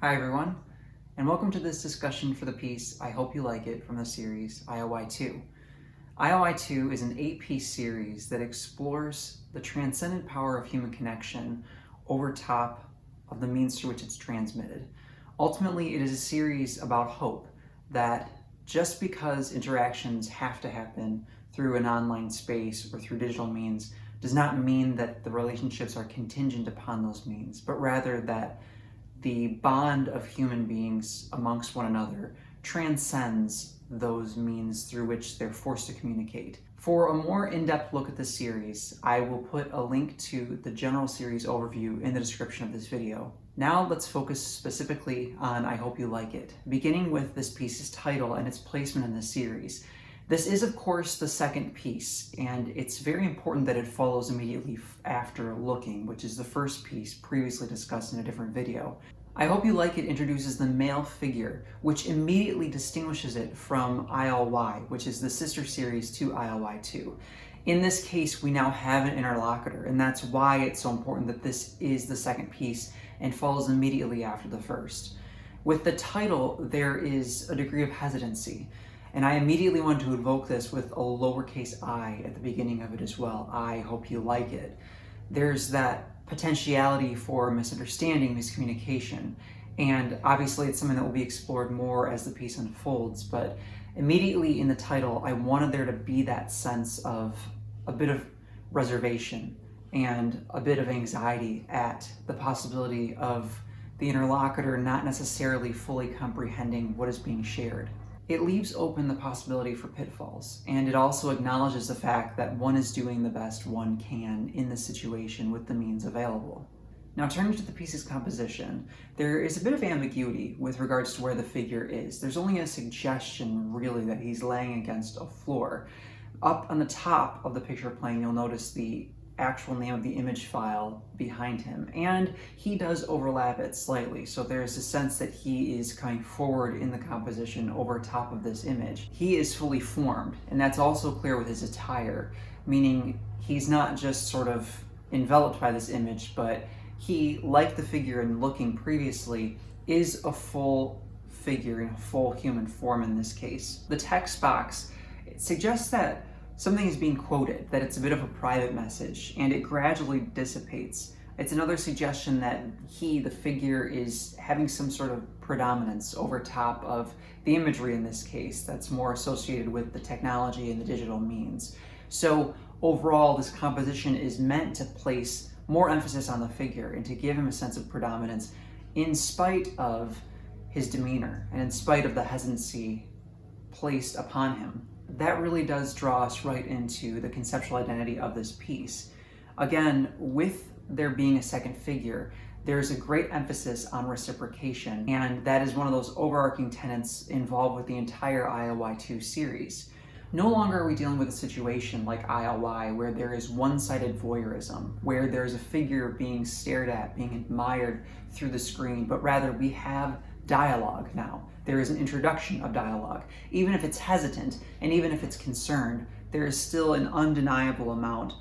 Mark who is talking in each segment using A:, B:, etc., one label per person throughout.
A: Hi everyone, and welcome to this discussion for the piece I Hope You Like It from the series IOI 2. IOI 2 is an 8-piece series that explores the transcendent power of human connection over top of the means through which it's transmitted. Ultimately, it is a series about hope that just because interactions have to happen through an online space or through digital means does not mean that the relationships are contingent upon those means, but rather that the bond of human beings amongst one another transcends those means through which they're forced to communicate. For a more in-depth look at this series, I will put a link to the general series overview in the description of this video. Now let's focus specifically on I Hope You Like It, beginning with this piece's title and its placement in the series. This is, of course, the second piece, and it's very important that it follows immediately after Looking, which is the first piece previously discussed in a different video. I Hope You Like It introduces the male figure, which immediately distinguishes it from ILY, which is the sister series to ILY 2. In this case, we now have an interlocutor, and that's why it's so important that this is the second piece and follows immediately after the first. With the title, there is a degree of hesitancy, and I immediately wanted to invoke this with a lowercase I at the beginning of it as well. I hope you like it. There's that potentiality for misunderstanding, miscommunication, and obviously it's something that will be explored more as the piece unfolds, but immediately in the title, I wanted there to be that sense of a bit of reservation and a bit of anxiety at the possibility of the interlocutor not necessarily fully comprehending what is being shared. It leaves open the possibility for pitfalls, and it also acknowledges the fact that one is doing the best one can in the situation with the means available. Now, turning to the piece's composition, there is a bit of ambiguity with regards to where the figure is. There's only a suggestion, really, that he's laying against a floor. Up on the top of the picture plane, you'll notice the actual name of the image file behind him, and he does overlap it slightly, so there's a sense that he is coming forward in the composition over top of this image. He is fully formed, and that's also clear with his attire, meaning he's not just sort of enveloped by this image, but he, like the figure in Looking previously, is a full figure in a full human form in this case. The text box, it suggests that something is being quoted, that it's a bit of a private message, and it gradually dissipates. It's another suggestion that he, the figure, is having some sort of predominance over top of the imagery in this case that's more associated with the technology and the digital means. So overall, this composition is meant to place more emphasis on the figure and to give him a sense of predominance in spite of his demeanor and in spite of the hesitancy placed upon him. That really does draw us right into the conceptual identity of this piece. Again, with there being a second figure, there's a great emphasis on reciprocation, and that is one of those overarching tenets involved with the entire IOI 2 series. No longer are we dealing with a situation like IOI where there is one-sided voyeurism, where there's a figure being stared at, being admired through the screen, but rather we have dialogue now. There is an introduction of dialogue. Even if it's hesitant and even if it's concerned, there is still an undeniable amount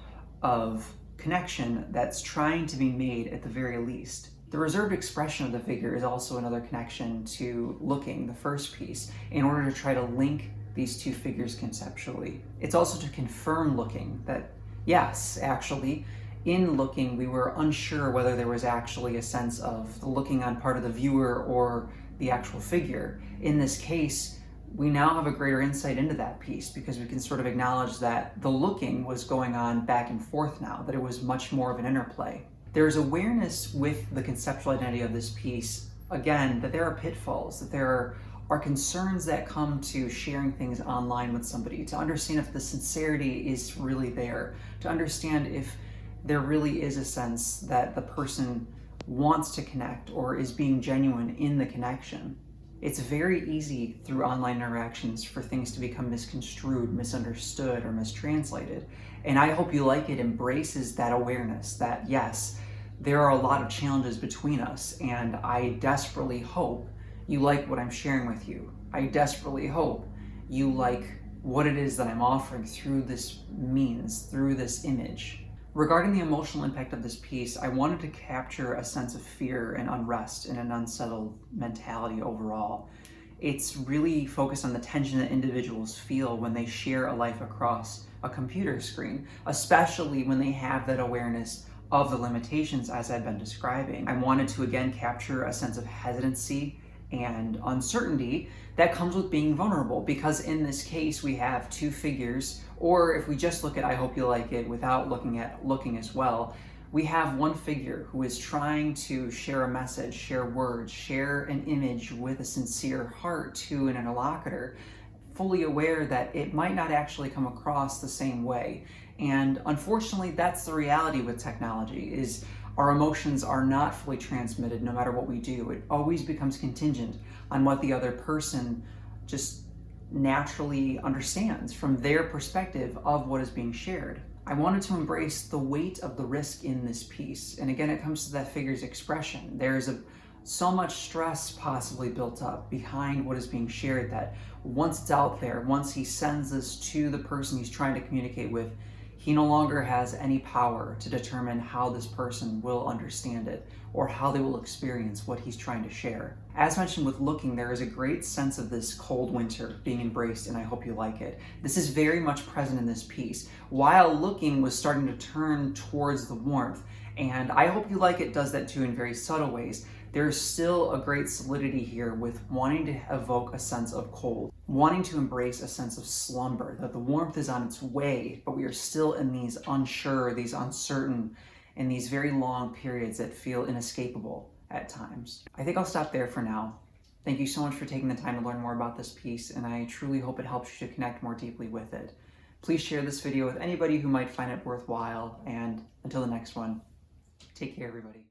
A: of connection that's trying to be made at the very least. The reserved expression of the figure is also another connection to Looking, the first piece, in order to try to link these two figures conceptually. It's also to confirm Looking that, yes, actually, in Looking, we were unsure whether there was actually a sense of the looking on part of the viewer or the actual figure. In this case, we now have a greater insight into that piece because we can sort of acknowledge that the looking was going on back and forth now, that it was much more of an interplay. There's awareness with the conceptual identity of this piece, again, that there are pitfalls, that there are concerns that come to sharing things online with somebody, to understand if the sincerity is really there, to understand if there really is a sense that the person wants to connect or is being genuine in the connection. It's very easy through online interactions for things to become misconstrued, misunderstood, or mistranslated. And I Hope You Like It embraces that awareness that, yes, there are a lot of challenges between us, and I desperately hope you like what I'm sharing with you. I desperately hope you like what it is that I'm offering through this means, through this image. Regarding the emotional impact of this piece, I wanted to capture a sense of fear and unrest and an unsettled mentality overall. It's really focused on the tension that individuals feel when they share a life across a computer screen, especially when they have that awareness of the limitations as I've been describing. I wanted to again capture a sense of hesitancy and uncertainty that comes with being vulnerable, because in this case we have two figures, or if we just look at I Hope You Like It without looking as well, we have one figure who is trying to share a message, share words, share an image with a sincere heart to an interlocutor, fully aware that it might not actually come across the same way. And unfortunately, that's the reality with technology, is our emotions are not fully transmitted no matter what we do. It always becomes contingent on what the other person just naturally understands from their perspective of what is being shared. I wanted to embrace the weight of the risk in this piece. And again, it comes to that figure's expression. There's so much stress possibly built up behind what is being shared that once it's out there, once he sends this to the person he's trying to communicate with, he no longer has any power to determine how this person will understand it or how they will experience what he's trying to share. As mentioned with looking, there is a great sense of this cold winter being embraced, and I hope you like it. This is very much present in this piece, while looking was starting to turn towards the warmth, and I Hope You Like It does that too in very subtle ways. There's still a great solidity here with wanting to evoke a sense of cold, wanting to embrace a sense of slumber, that the warmth is on its way, but we are still in these unsure, these uncertain, and these very long periods that feel inescapable at times. I think I'll stop there for now. Thank you so much for taking the time to learn more about this piece, and I truly hope it helps you to connect more deeply with it. Please share this video with anybody who might find it worthwhile, and until the next one, take care, everybody.